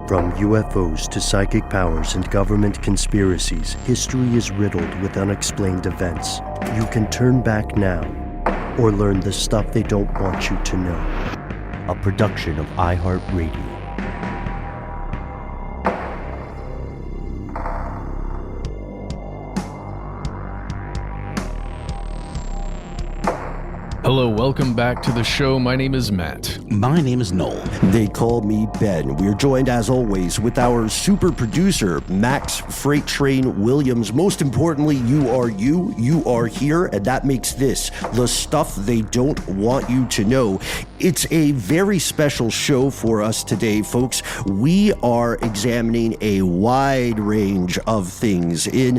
From UFOs to psychic powers and government conspiracies, history is riddled with unexplained events. You can turn back now or learn the stuff they don't want you to know. A production of iHeartRadio. Hello, welcome back to the show. My name is Matt. My name is Noel. They call me Ben. We are joined, as always, with our super producer, Max Freight Train Williams. Most importantly, you are here, and that makes this the stuff they don't want you to know. It's a very special show for us today, folks. We are examining a wide range of things in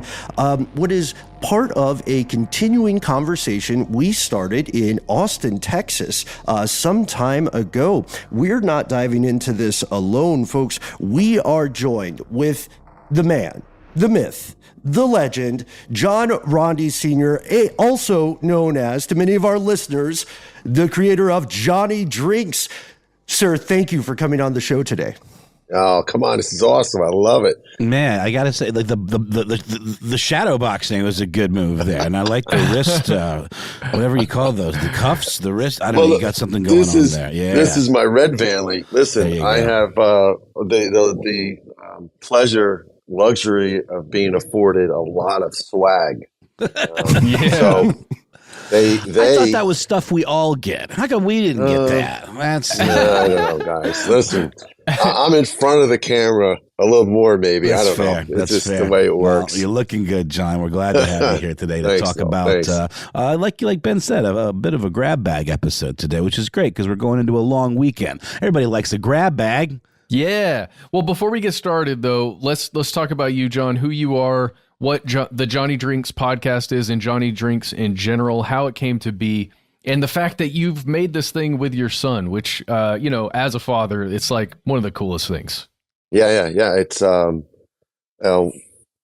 what is part of a continuing conversation we started in Austin, Texas, some time ago. We're not diving into this alone, folks. We are joined with the man, the myth, the legend, John Rondi Sr., also known as, to many of our listeners, the creator of Johnny Drinks. Sir, thank you for coming on the show today. Oh, come on. This is awesome. I love it. Man, I got to say, like the shadow boxing was a good move there. And I like the wrist, whatever you call those, the cuffs, the wrist. I don't know, you got something going on there. Yeah. This is my Red Vanley. Listen, I have the pleasure, luxury of being afforded a lot of swag. So I thought that was stuff we all get. How come we didn't get that? That's I don't know, guys. Listen, I'm in front of the camera a little more, maybe. I don't know. It's just the way it works. Well, you're looking good, John. We're glad to have you here today to talk about, like Ben said, a bit of a grab bag episode today, which is great because we're going into a long weekend. Everybody likes a grab bag. Yeah. Well, before we get started, though, let's talk about you, John, who you are, what the Johnny Drinks podcast is, and Johnny Drinks in general, how it came to be, and the fact that you've made this thing with your son, which, as a father, it's like one of the coolest things. Yeah. It's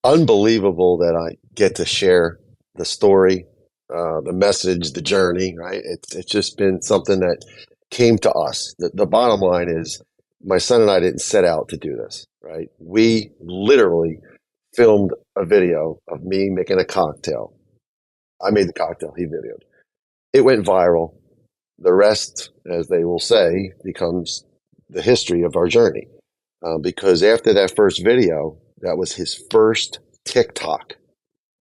unbelievable that I get to share the story, the message, the journey, right? It's just been something that came to us. The bottom line is my son and I didn't set out to do this, right? We literally filmed a video of me making a cocktail. I made the cocktail, he videoed. It went viral. The rest, as they will say, becomes the history of our journey. Because after that first video, that was his first TikTok.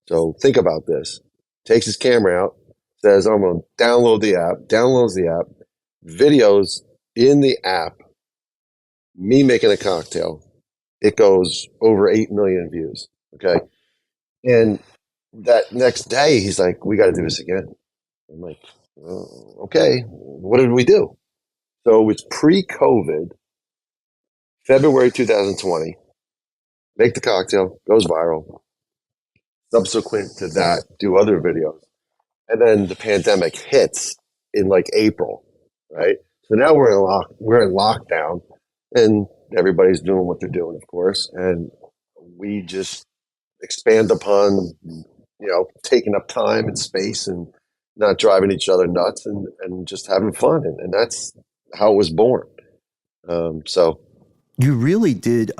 So think about this. Takes his camera out, says, I'm going to download the app, downloads the app, videos in the app, me making a cocktail. It goes over 8 million views. Okay. And that next day, he's like, we got to do this again. I'm like, okay, what did we do? So it was pre-COVID, February 2020. Make the cocktail, goes viral. Subsequent to that, do other videos. And then the pandemic hits in like April, right? So now we're in lockdown, and everybody's doing what they're doing, of course. And we just expand upon, taking up time and space and not driving each other nuts and just having fun. And that's how it was born. So you really did.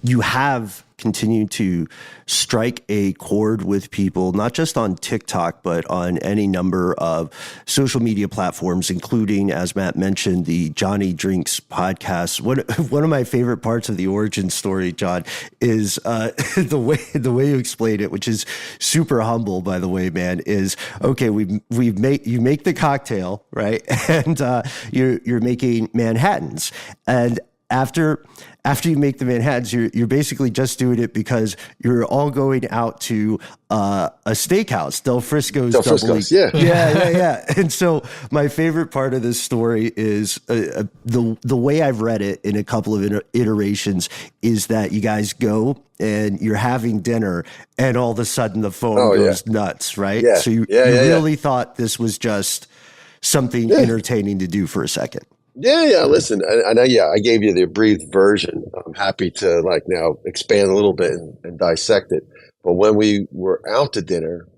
You have continued to strike a chord with people, not just on TikTok, but on any number of social media platforms, including, as Matt mentioned, the Johnny Drinks podcast. One of my favorite parts of the origin story, John, is the way you explain it, which is super humble, by the way, man, is, okay, you make the cocktail, right? And you're making Manhattans. And after you make the Manhattans, you're basically just doing it because you're all going out to a steakhouse, Del Frisco's. Yeah. And so my favorite part of this story is the way I've read it in a couple of iterations is that you guys go and you're having dinner, and all of a sudden the phone goes nuts, right? Yeah. So you really thought this was just something entertaining to do for a second. Yeah. Listen, I gave you the abbreviated version. I'm happy to now expand a little bit and dissect it. But when we were out to dinner,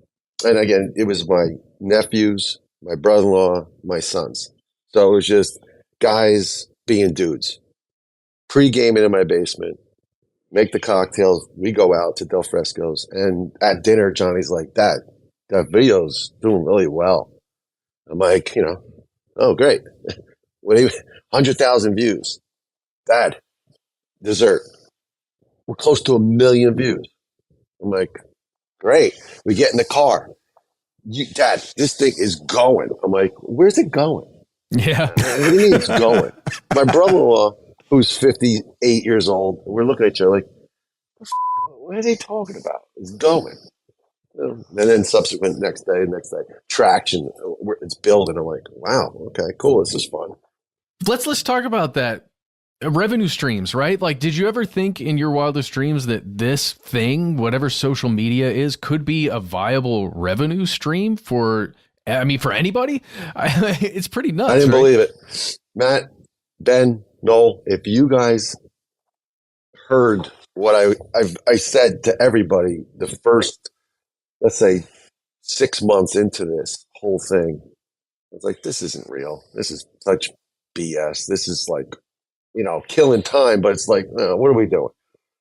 and again, it was my nephews, my brother-in-law, my sons. So it was just guys being dudes. pre-gaming in my basement, make the cocktails. We go out to Del Fresco's, and at dinner, Johnny's like, that video's doing really well. I'm like, oh, great. What do you, 100,000 views. Dad, dessert. We're close to 1 million views. I'm like, great. We get in the car. Dad, this thing is going. I'm like, where's it going? Yeah. What do you mean it's going? My brother-in-law, who's 58 years old, we're looking at each other like, what are they talking about? It's going. And then subsequent next day, traction, it's building. I'm like, wow, okay, cool. This is fun. Let's talk about that. Revenue streams, right? Like, did you ever think in your wildest dreams that this thing, whatever social media is, could be a viable revenue stream for anybody? It's pretty nuts. I didn't believe it. Matt, Ben, Noel, if you guys heard what I said to everybody the first, let's say, 6 months into this whole thing, it's like, this isn't real. This is such BS. This is like, killing time, but it's like, what are we doing?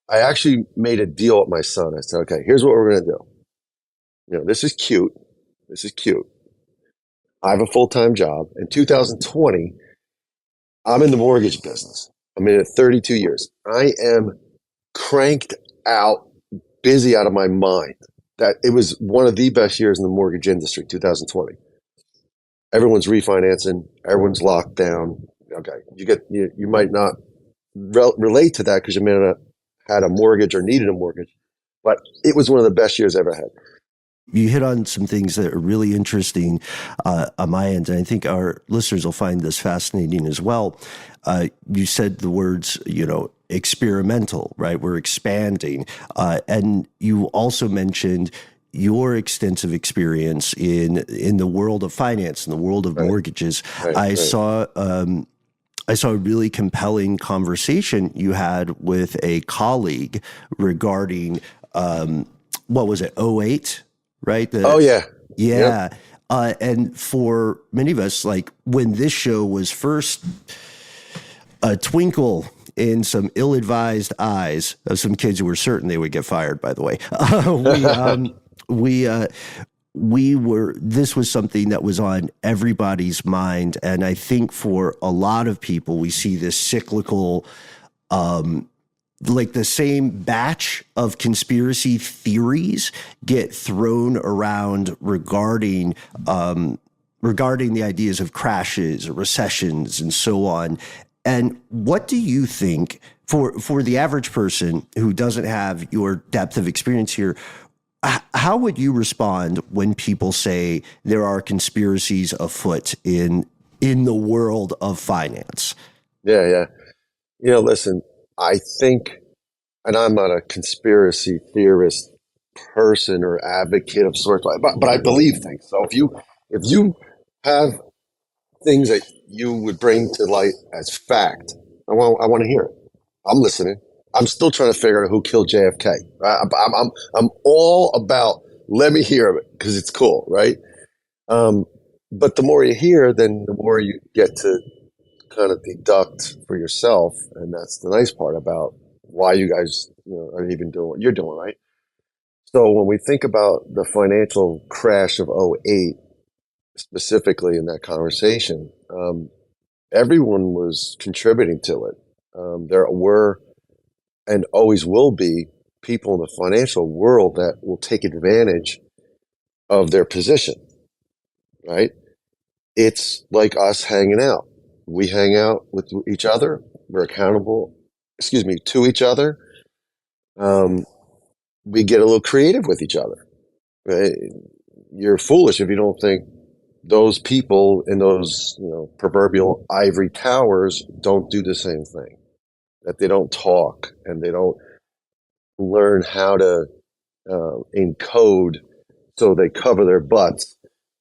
I actually made a deal with my son. I said, okay, here's what we're going to do. This is cute. I have a full-time job. In 2020, I'm in the mortgage business. I'm in it 32 years. I am cranked out, busy out of my mind. That it was one of the best years in the mortgage industry, 2020. Everyone's refinancing. Everyone's locked down. Okay, you might not relate to that because you may not have had a mortgage or needed a mortgage, but it was one of the best years I ever had. You hit on some things that are really interesting on my end, and I think our listeners will find this fascinating as well. You said the words, experimental, right? We're expanding. And you also mentioned your extensive experience in the world of finance, in the world of mortgages. I saw a really compelling conversation you had with a colleague regarding, what was it, 2008, right? Oh, yeah. Yeah. Yep. And for many of us, like when this show was first a twinkle in some ill-advised eyes of some kids who were certain they would get fired, by the way, this was something that was on everybody's mind. And I think for a lot of people, we see this cyclical, like the same batch of conspiracy theories get thrown around regarding the ideas of crashes, recessions, and so on. And what do you think for the average person who doesn't have your depth of experience here? How would you respond when people say there are conspiracies afoot in the world of finance? Yeah. Listen, I think, and I'm not a conspiracy theorist person or advocate of sorts, but I believe things. So if you have things that you would bring to light as fact, I want to hear it. I'm listening. I'm still trying to figure out who killed JFK. I'm all about, let me hear of it because it's cool, right? But the more you hear, then the more you get to kind of deduct for yourself, and that's the nice part about why you guys are even doing what you're doing, right? So when we think about the financial crash of '08, specifically in that conversation, everyone was contributing to it. There were and always will be people in the financial world that will take advantage of their position, right? It's like us hanging out. We hang out with each other. We're accountable, to each other. We get a little creative with each other. Right? You're foolish if you don't think those people in those proverbial ivory towers don't do the same thing. That they don't talk and they don't learn how to encode so they cover their butts,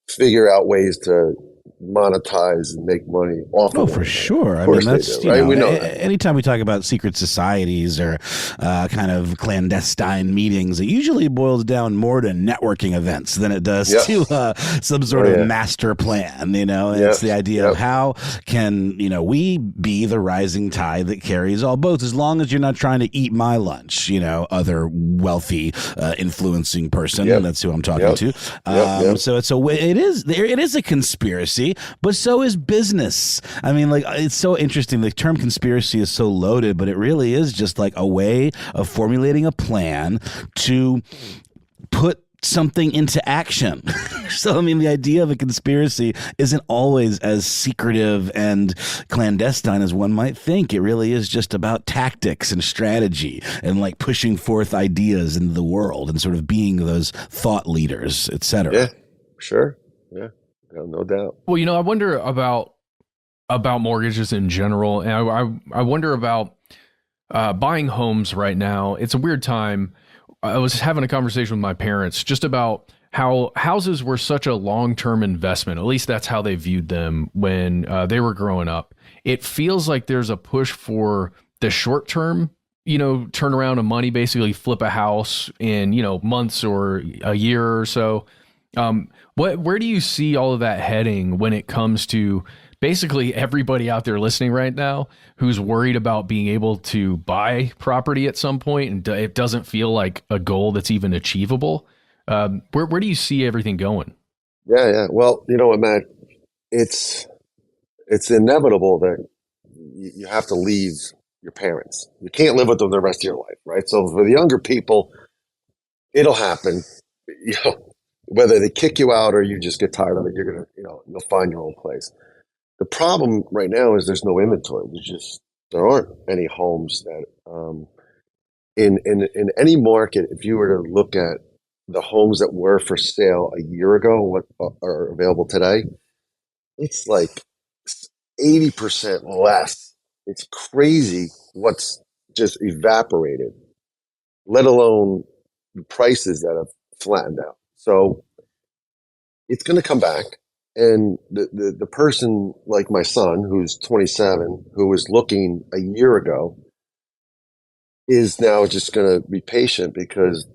figure out ways to monetize and make money off of it. For sure. Of course, that's, they do, right? We know anytime we talk about secret societies or kind of clandestine meetings, it usually boils down more to networking events than it does to some sort of master plan. It's the idea of how can, we be the rising tide that carries all boats, as long as you're not trying to eat my lunch, other wealthy, influencing person. And that's who I'm talking to. So it is a conspiracy, but so is business. I mean, it's so interesting. The term conspiracy is so loaded, but it really is just like a way of formulating a plan to put something into action. So, the idea of a conspiracy isn't always as secretive and clandestine as one might think. It really is just about tactics and strategy and pushing forth ideas into the world and sort of being those thought leaders, etc. Yeah, sure. Yeah, no doubt. Well, I wonder about mortgages in general, and I wonder about buying homes right now. It's a weird time. I was having a conversation with my parents just about how houses were such a long-term investment. At least that's how they viewed them when they were growing up. It feels like there's a push for the short-term, turnaround of money, basically flip a house in, months or a year or so. Where do you see all of that heading when it comes to basically everybody out there listening right now who's worried about being able to buy property at some point and it doesn't feel like a goal that's even achievable? Where do you see everything going? Yeah. Well, you know what, Matt? It's inevitable that you have to leave your parents. You can't live with them the rest of your life, right? So for the younger people, it'll happen. Whether they kick you out or you just get tired of it, you're gonna, you'll find your own place. The problem right now is there's no inventory. There aren't any homes that in any market. If you were to look at the homes that were for sale a year ago, what are available today, it's like 80% less. It's crazy what's just evaporated, let alone the prices that have flattened out. So it's going to come back. And the person like my son, who's 27, who was looking a year ago, is now just going to be patient because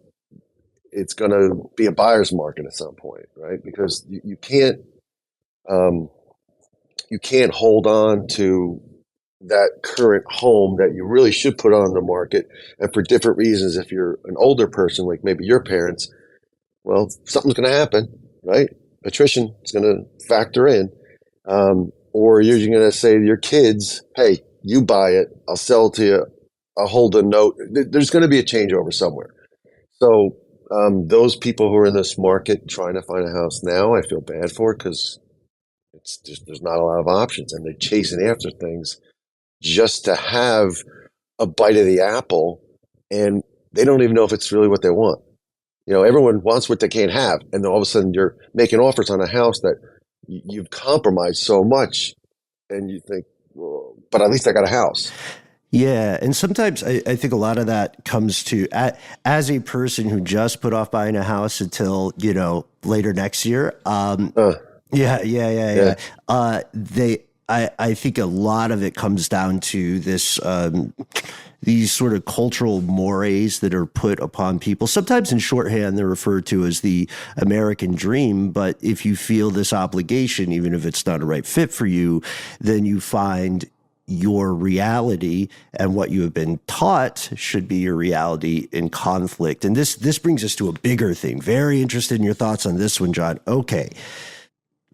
it's going to be a buyer's market at some point, right? Because you can't hold on to that current home that you really should put on the market. And for different reasons, if you're an older person, like maybe your parents, well, something's going to happen, right? Attrition is going to factor in. Or you're going to say to your kids, hey, you buy it, I'll sell it to you, I'll hold a note. There's going to be a changeover somewhere. So those people who are in this market trying to find a house now, I feel bad for because there's not a lot of options, and they're chasing after things just to have a bite of the apple, and they don't even know if it's really what they want. Everyone wants what they can't have, and then all of a sudden you're making offers on a house that you've compromised so much, and you think, well, but at least I got a house. Yeah, and sometimes I think a lot of that comes to, as a person who just put off buying a house until, later next year. Yeah. I think a lot of it comes down to this, these sort of cultural mores that are put upon people. Sometimes in shorthand, they're referred to as the American dream. But if you feel this obligation, even if it's not a right fit for you, then you find your reality and what you have been taught should be your reality in conflict. And this brings us to a bigger thing. Very interested in your thoughts on this one, John. Okay.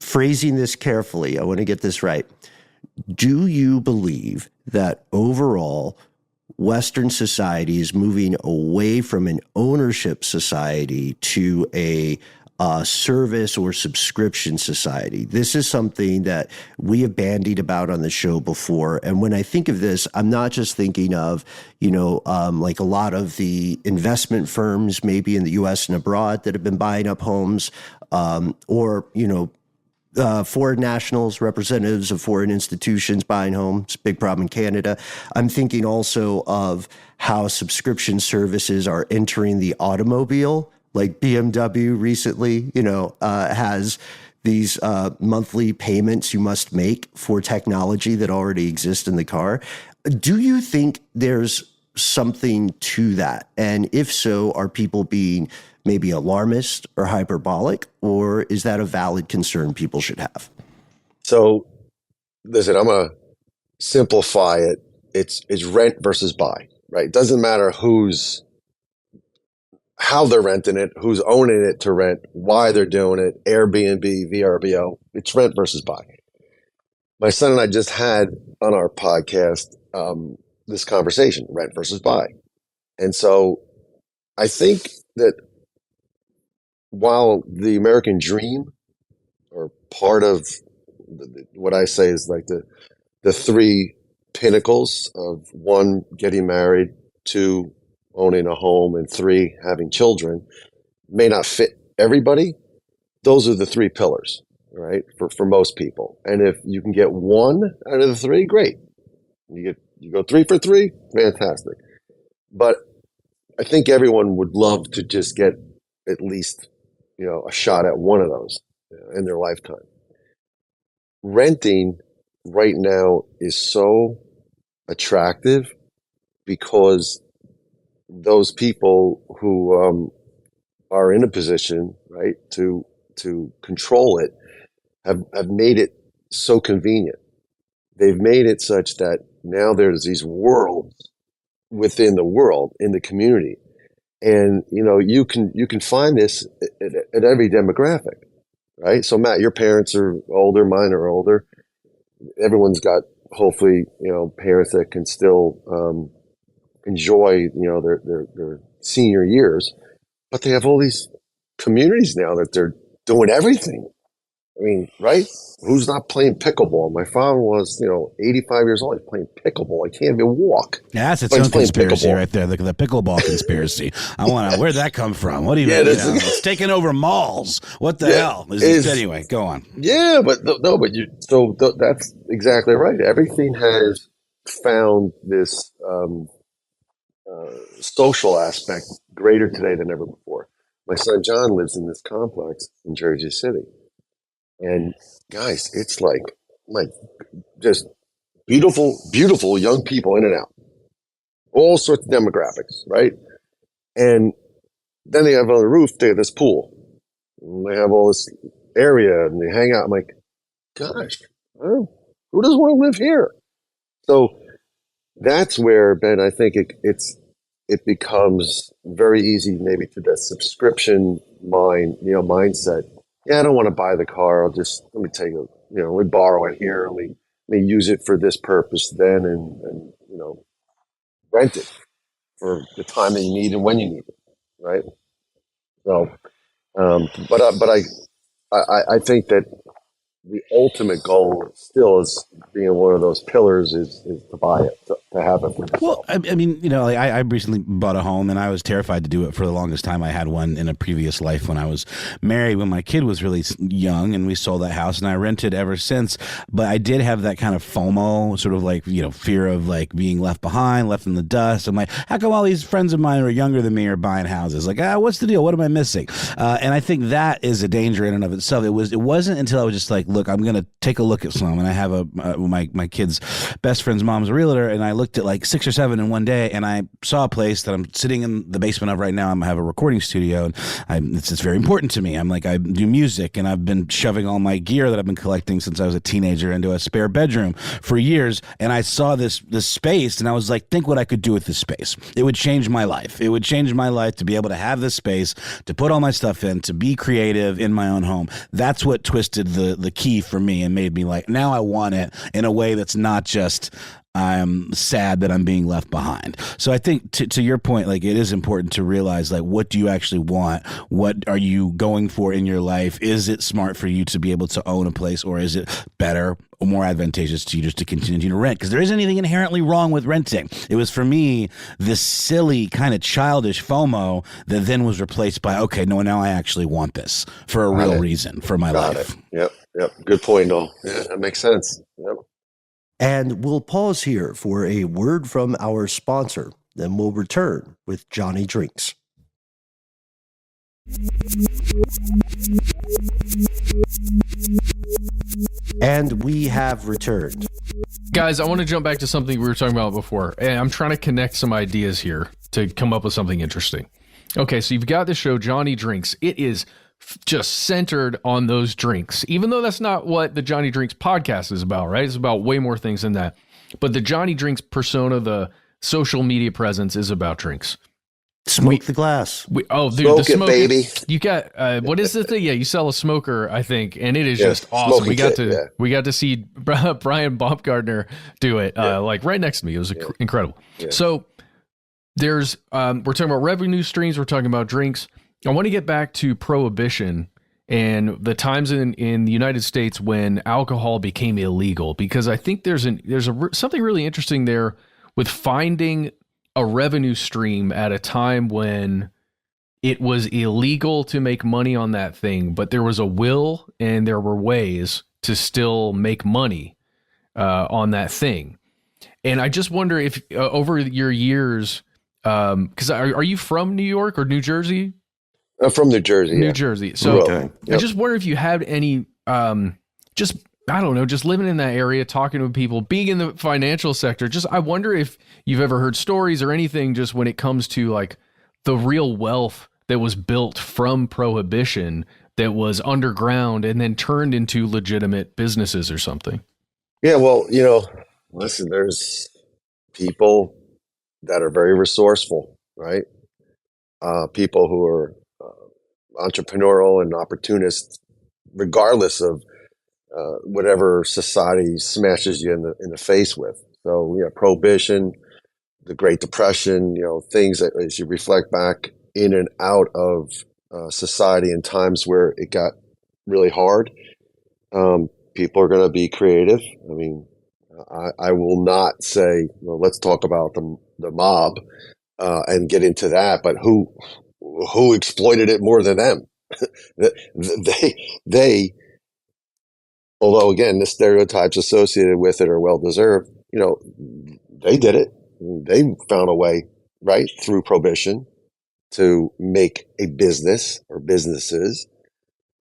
Phrasing this carefully, I want to get this right. Do you believe that overall Western society is moving away from an ownership society to a service or subscription society? This is something that we have bandied about on the show before. And when I think of this, I'm not just thinking of, like a lot of the investment firms, maybe in the US and abroad, that have been buying up homes, or, foreign nationals, representatives of foreign institutions buying homes, big problem in Canada. I'm thinking also of how subscription services are entering the automobile, like BMW recently, has these monthly payments you must make for technology that already exists in the car. Do you think there's something to that? And if so, are people being maybe alarmist or hyperbolic, or is that a valid concern people should have? So, listen, I'm going to simplify it. It's rent versus buy, right? It doesn't matter how they're renting it, who's owning it to rent, why they're doing it, Airbnb, VRBO. It's rent versus buy. My son and I just had on our podcast this conversation, rent versus buy. And so I think that while the American dream, or part of what I say is like the three pinnacles of 1, getting married, 2, owning a home, and 3, having children, may not fit everybody. Those are the 3 pillars, right? For most people. And if you can get 1 out of the 3, great. You go 3 for 3, fantastic. But I think everyone would love to just get at least, a shot at one of those in their lifetime. Renting right now is so attractive because those people who are in a position, right, to control it have made it so convenient. They've made it such that now there's these worlds within the world, in the community. And, you can find this at every demographic, right? So Matt, your parents are older, mine are older. Everyone's got, hopefully, parents that can still enjoy, their senior years, but they have all these communities now that they're doing everything. I mean, right? Who's not playing pickleball? My father was, 85 years old. He's playing pickleball. I can't even walk. Yeah, that's its own conspiracy right there. The pickleball conspiracy. Where'd that come from? What do you mean? It's taking over malls. What the hell? Anyway, go on. Yeah, but that's exactly right. Everything has found this social aspect greater today than ever before. My son John lives in this complex in Jersey City. And guys, it's like just beautiful, beautiful young people in and out, all sorts of demographics, right? And then they have on the roof, they have this pool, and they have all this area, and they hang out. I'm like, gosh, who doesn't want to live here? So that's where, Ben, I think it becomes very easy, maybe, to the subscription mindset. Yeah, I don't want to buy the car. let me take we borrow it here. Let me use it for this purpose then, and rent it for the time that you need and when you need it, right? So, but I think that the ultimate goal still is being one of those pillars is to buy it, to have it. Well, I mean, I recently bought a home, and I was terrified to do it for the longest time. I had one in a previous life when I was married, when my kid was really young, and we sold that house, and I rented ever since. But I did have that kind of FOMO, sort of like, fear of like being left behind, left in the dust. I'm like, how come all these friends of mine who are younger than me are buying houses? Like, what's the deal? What am I missing? And I think that is a danger in and of itself. It wasn't until I was just like, look, I'm going to take a look at some. And I have my kid's best friend's mom's a realtor, and I looked at like 6 or 7 in one day, and I saw a place that I'm sitting in the basement of right now. I have a recording studio, and it's very important to me. I'm like, I do music, and I've been shoving all my gear that I've been collecting since I was a teenager into a spare bedroom for years. And I saw this space, and I was like, think what I could do with this space. It would change my life. It would change my life to be able to have this space, to put all my stuff in, to be creative in my own home. That's what twisted the key for me and made me like, now I want it in a way that's not just I'm sad that I'm being left behind. So I think to your point, like, it is important to realize, like, what do you actually want? What are you going for in your life? Is it smart for you to be able to own a place, or is it better or more advantageous to you just to continue to rent? Because there isn't anything inherently wrong with renting. It was, for me, this silly kind of childish FOMO that then was replaced by, okay, no, now I actually want this for a real reason for my life. Yep. Good point, Noel. Yeah, that makes sense. Yep. And we'll pause here for a word from our sponsor. Then we'll return with Johnny Drinks. And we have returned. Guys, I want to jump back to something we were talking about before. And I'm trying to connect some ideas here to come up with something interesting. Okay, so you've got the show Johnny Drinks. It is just centered on those drinks, even though that's not what the Johnny Drinks podcast is about, right? It's about way more things than that. But the Johnny Drinks persona, the social media presence, is about drinks. Smoke the glass. Dude, the smoke, baby. You got what is the thing? Yeah, you sell a smoker, I think, and it is just awesome. We got to see Brian Baumgartner do it, like right next to me. It was incredible. Yeah. So there's we're talking about revenue streams. We're talking about drinks. I want to get back to prohibition and the times in the United States when alcohol became illegal, because I think there's something really interesting there with finding a revenue stream at a time when it was illegal to make money on that thing, but there was a will and there were ways to still make money on that thing. And I just wonder if over your years, because are you from New York or New Jersey? I'm from New Jersey. New Jersey. So I just wonder if you had any, I don't know, just living in that area, talking to people, being in the financial sector. I wonder if you've ever heard stories or anything just when it comes to like the real wealth that was built from prohibition that was underground and then turned into legitimate businesses or something. Yeah, well, listen, there's people that are very resourceful, right? People who are entrepreneurial and opportunists, regardless of whatever society smashes you in the face with. So, prohibition, the Great Depression, things that as you reflect back in and out of society in times where it got really hard, people are going to be creative. I mean, I will not say, well, let's talk about the mob and get into that, but who exploited it more than them? They although again, the stereotypes associated with it are well deserved, they did it. They found a way, right, through prohibition to make a business or businesses.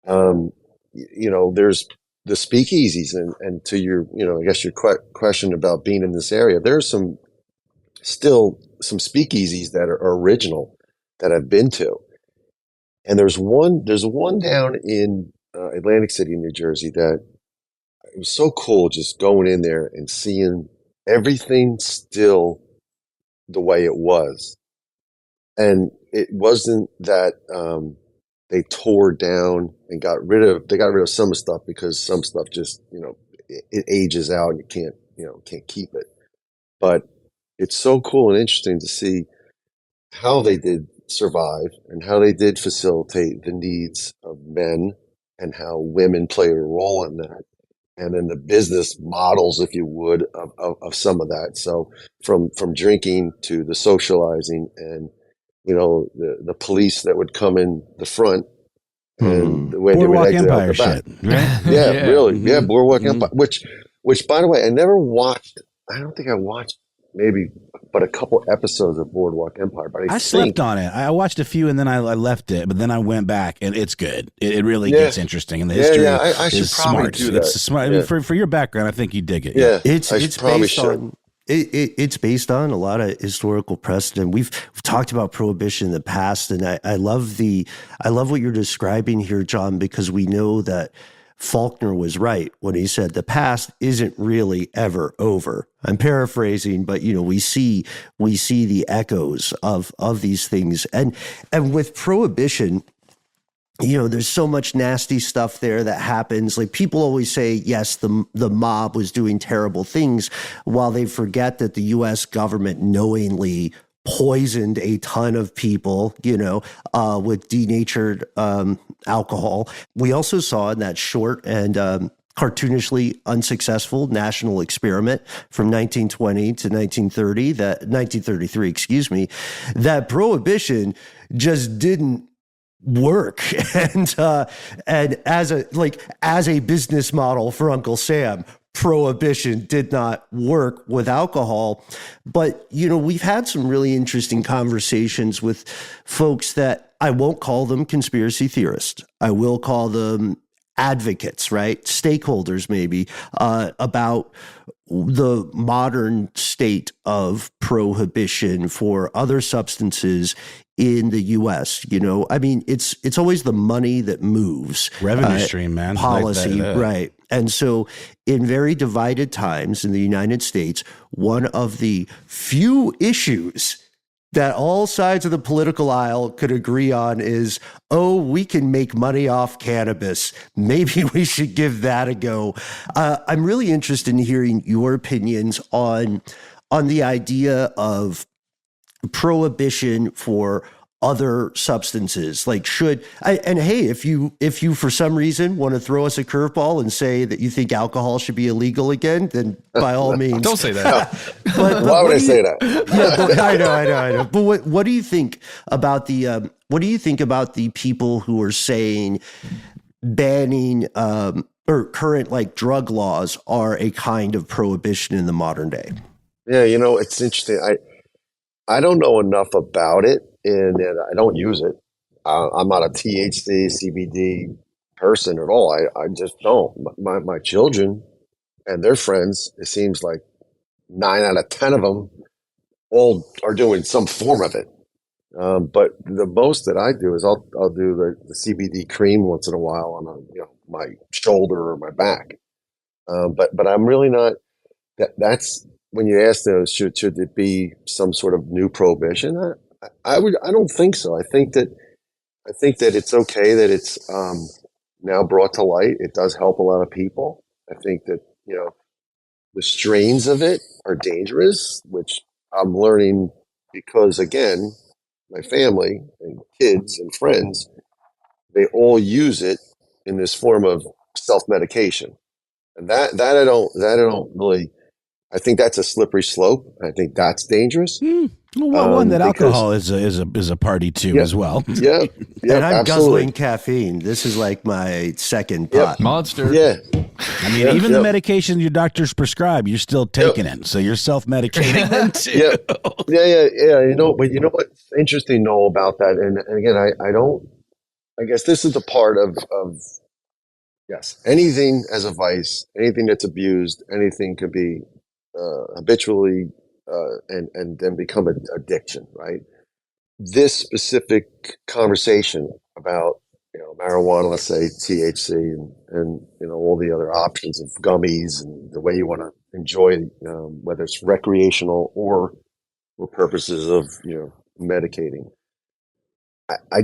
There's the speakeasies, and to your, I guess your question about being in this area, there's still some speakeasies that are original that I've been to. And there's one down in Atlantic City, New Jersey, that it was so cool just going in there and seeing everything still the way it was. And it wasn't that they tore down and got rid of some stuff, because some stuff just, it ages out and you can't keep it. But it's so cool and interesting to see how they did survive and how they did facilitate the needs of men and how women played a role in that. And then the business models, if you would, of some of that. So from drinking to the socializing and, the police that would come in the front and the way Boardwalk they would exit Empire out the back. shit. Right? Yeah, really. Yeah, Boardwalk Empire, which by the way, I never watched. I don't think I watched maybe but a couple episodes of Boardwalk Empire. But I slept on it. I watched a few and then I left it, but then I went back and it's good. It really gets interesting, and the history I should is probably smart. do that. It's smart. I mean, for your background, I think you dig it. Yeah, it's based on a lot of historical precedent. We've talked about prohibition in the past, and I love what you're describing here, John, because we know that Faulkner was right when he said the past isn't really ever over. I'm paraphrasing, but we see the echoes of these things, and with prohibition, there's so much nasty stuff there that happens. Like, people always say, yes, the mob was doing terrible things, while they forget that the U.S. government knowingly poisoned a ton of people, with denatured alcohol. We also saw in that short and cartoonishly unsuccessful national experiment from 1920 to 1933, that prohibition just didn't work. And as a business model for Uncle Sam, prohibition did not work with alcohol. But, we've had some really interesting conversations with folks that I won't call them conspiracy theorists. I will call them advocates, right? Stakeholders, maybe, about the modern state of prohibition for other substances in the U.S. I mean, it's always the money that moves. Revenue stream, man. Policy, right. And so in very divided times in the United States, one of the few issues that all sides of the political aisle could agree on is, we can make money off cannabis. Maybe we should give that a go. I'm really interested in hearing your opinions on the idea of prohibition for other substances. Like, if you for some reason want to throw us a curveball and say that you think alcohol should be illegal again, then by all means. Don't say that. But why would I say that? Yeah, I know. But what do you think about the people who are saying banning or current like drug laws are a kind of prohibition in the modern day? Yeah, it's interesting. I don't know enough about it, and I don't use it. I'm not a THC, CBD person at all. I just don't. My children and their friends, it seems like 9 out of 10 of them all are doing some form of it. But the most that I do is I'll do the CBD cream once in a while on my shoulder or my back. But I'm really not. That's when you ask those, should it be some sort of new prohibition? I don't think so. I think that it's okay that it's now brought to light. It does help a lot of people. I think that the strains of it are dangerous, which I'm learning because, again, my family and kids and friends, they all use it in this form of self-medication, and that I don't really. I think that's a slippery slope. I think that's dangerous. Well, one that alcohol is a party too, as well. Yeah, and I'm guzzling caffeine. This is like my second pot. Monster. Yeah, I mean, even the medication your doctors prescribe, you're still taking it, so you're self-medicating them too. Yeah. But you know what's interesting, Noel, about that, and again, I don't. I guess this is the part of yes, anything as a vice, anything that's abused, anything could be habitually and then become an addiction, right? This specific conversation about marijuana, let's say THC, and all the other options of gummies and the way you want to enjoy, whether it's recreational or for purposes of medicating. I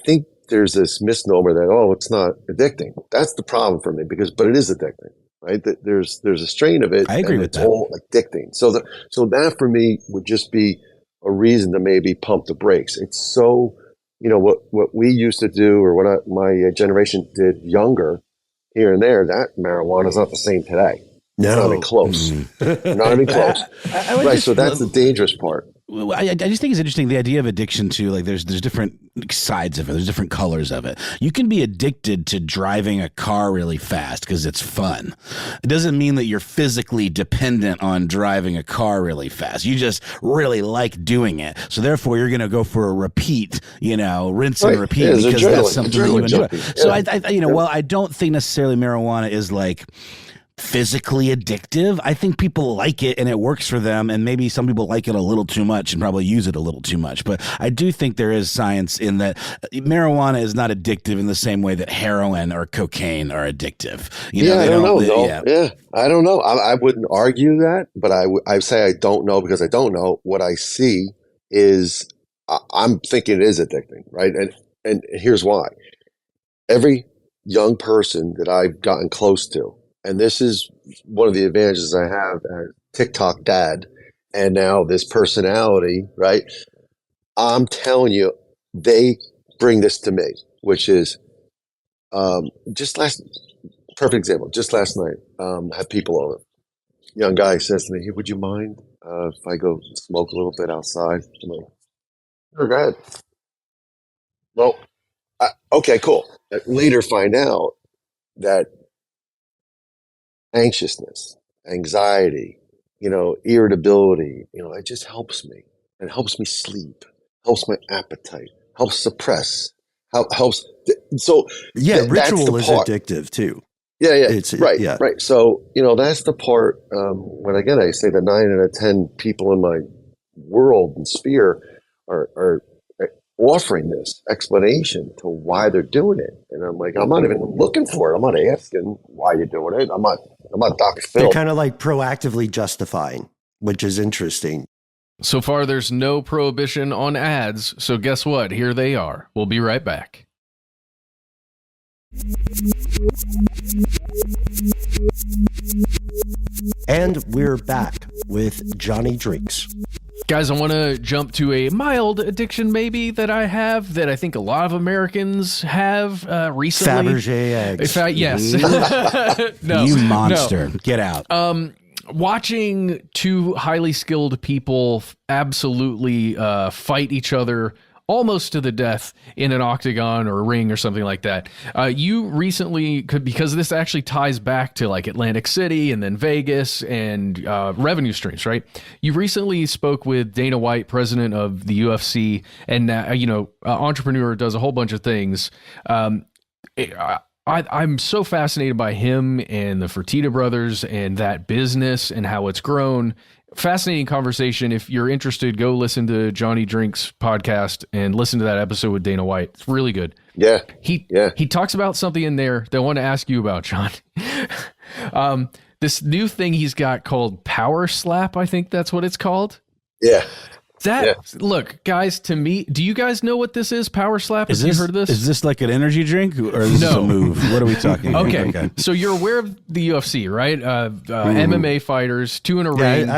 think there's this misnomer that it's not addicting. That's the problem for me but it is addicting. Right, that there's a strain of it. I agree with it's that. all addicting. So that for me would just be a reason to maybe pump the brakes. It's so, what we used to do, or what my generation did younger, here and there. That marijuana is not the same today. No, not even close. Not even close. Right. So that's the dangerous part. I just think it's interesting, the idea of addiction too. Like there's different sides of it. There's different colors of it. You can be addicted to driving a car really fast because it's fun. It doesn't mean that you're physically dependent on driving a car really fast. You just really like doing it. So therefore you're going to go for a repeat, rinse and repeat because that's something that you enjoy. So while I don't think necessarily marijuana is like physically addictive, I think people like it and it works for them, and maybe some people like it a little too much and probably use it a little too much. But I do think there is science in that marijuana is not addictive in the same way that heroin or cocaine are addictive. I don't know. I don't know. I wouldn't argue that, but I say I don't know because I don't know. What I see is I'm thinking it is addicting, right? And here's why. Every young person that I've gotten close to, and this is one of the advantages I have as TikTok dad and now this personality, right? I'm telling you, they bring this to me, which is perfect example. Just last night, I had people over. Young guy says to me, "Hey, would you mind if I go smoke a little bit outside?" I'm like, "Sure, go ahead." Well, okay, cool. Later find out that anxiousness, anxiety, irritability, it just helps me. It helps me sleep, helps my appetite, helps suppress, helps. So ritual is addictive too. Yeah, right. So, that's the part, when again, I say that 9 out of 10 people in my world and sphere are offering this explanation to why they're doing it. And I'm like, I'm not even looking for it. I'm not asking why you're doing it. I'm not Dr. Phil. They're kind of like proactively justifying, which is interesting. So far, there's no prohibition on ads. So guess what? Here they are. We'll be right back. And we're back with Johnny Drinks. Guys, I want to jump to a mild addiction maybe that I have, that I think a lot of Americans have recently. Fabergé eggs. Yes. No, you monster. No. Get out. Watching two highly skilled people absolutely fight each other almost to the death in an octagon or a ring or something like that. You recently because this actually ties back to like Atlantic City and then Vegas and revenue streams, right? You recently spoke with Dana White, president of the UFC, and entrepreneur, does a whole bunch of things. I'm so fascinated by him and the Fertitta brothers and that business and how it's grown. Fascinating conversation. If you're interested, go listen to Johnny Drinks podcast and listen to that episode with Dana White. It's really good. Yeah. He talks about something in there that I want to ask you about, John. This new thing he's got called Power Slap. I think that's what it's called. Yeah. Look, guys, to me, do you guys know what this is? Power Slap? Have you heard of this? Is this like an energy drink or is this a move? What are we talking about? Okay. So you're aware of the UFC, right? MMA fighters, 2 in a ring.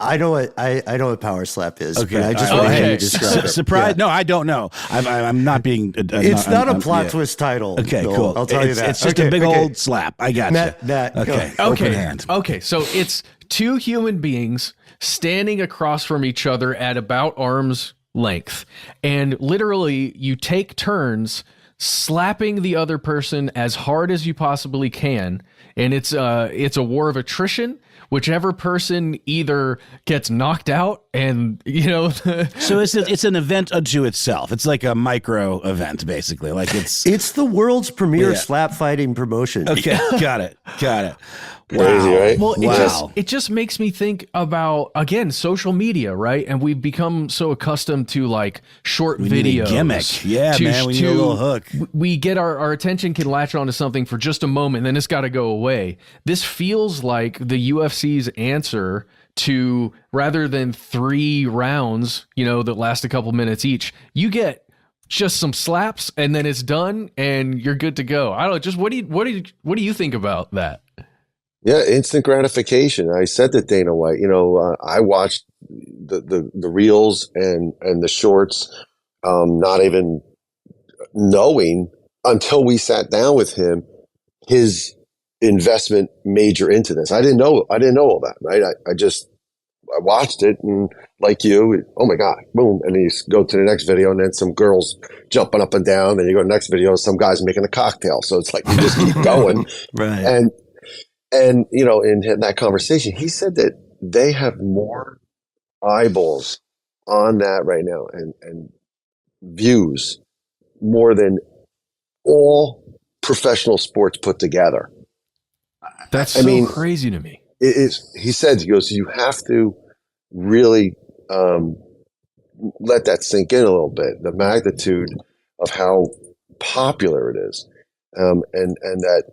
I know what Power Slap is. Okay, I just want to have you describe it. Surprise! Yeah. No, I don't know. I'm not being. It's not a plot twist title. Okay, Noel. cool. I'll tell you that. It's just a big old slap. I got you. Matt, okay. Go. Open hand. Okay, so it's 2 human beings standing across from each other at about arm's length, and literally you take turns slapping the other person as hard as you possibly can, and it's a war of attrition. Whichever person either gets knocked out and, So it's an event unto itself. It's like a micro event, basically. Like it's the world's premier slap fighting promotion. Okay, got it. Wow. Crazy, right? Well, it just makes me think about, again, social media, right? And we've become so accustomed to like short videos. Need a gimmick. Yeah, man, we need a little hook. We get our attention can latch onto something for just a moment, and then it's got to go away. This feels like the UFC's answer to, rather than 3 rounds, that last a couple minutes each, you get just some slaps and then it's done and you're good to go. I don't know. Just what do you think about that? Yeah, instant gratification. I said to Dana White, I watched the reels and the shorts, not even knowing until we sat down with him, his investment major into this. I didn't know all that, right? I watched it and like you, oh my God, boom. And you go to the next video and then some girls jumping up and down. Then you go to the next video, some guys making a cocktail. So it's like, you just keep going. Right. And in that conversation, he said that they have more eyeballs on that right now and views more than all professional sports put together. That's crazy to me. It is. He said, you have to really let that sink in a little bit, the magnitude of how popular it is. And that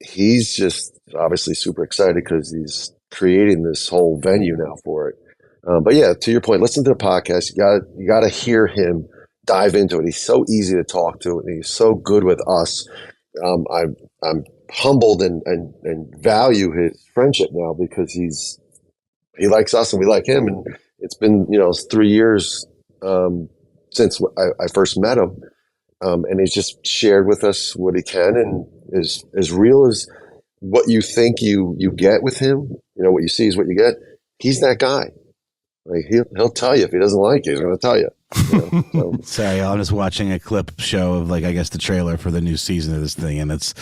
he's just obviously super excited because he's creating this whole venue now for it. But yeah, to your point, listen to the podcast. You got to hear him dive into it. He's so easy to talk to, and he's so good with us. I'm humbled and value his friendship now because he likes us and we like him. And it's been 3 years since I first met him, and he's just shared with us what he can, and is as real as what you think you get with him. What you see is what you get. He's that guy. Like he'll tell you if he doesn't like you, he's going to tell you. So. Sorry, I'm just watching a clip show of I guess the trailer for the new season of this thing, and it's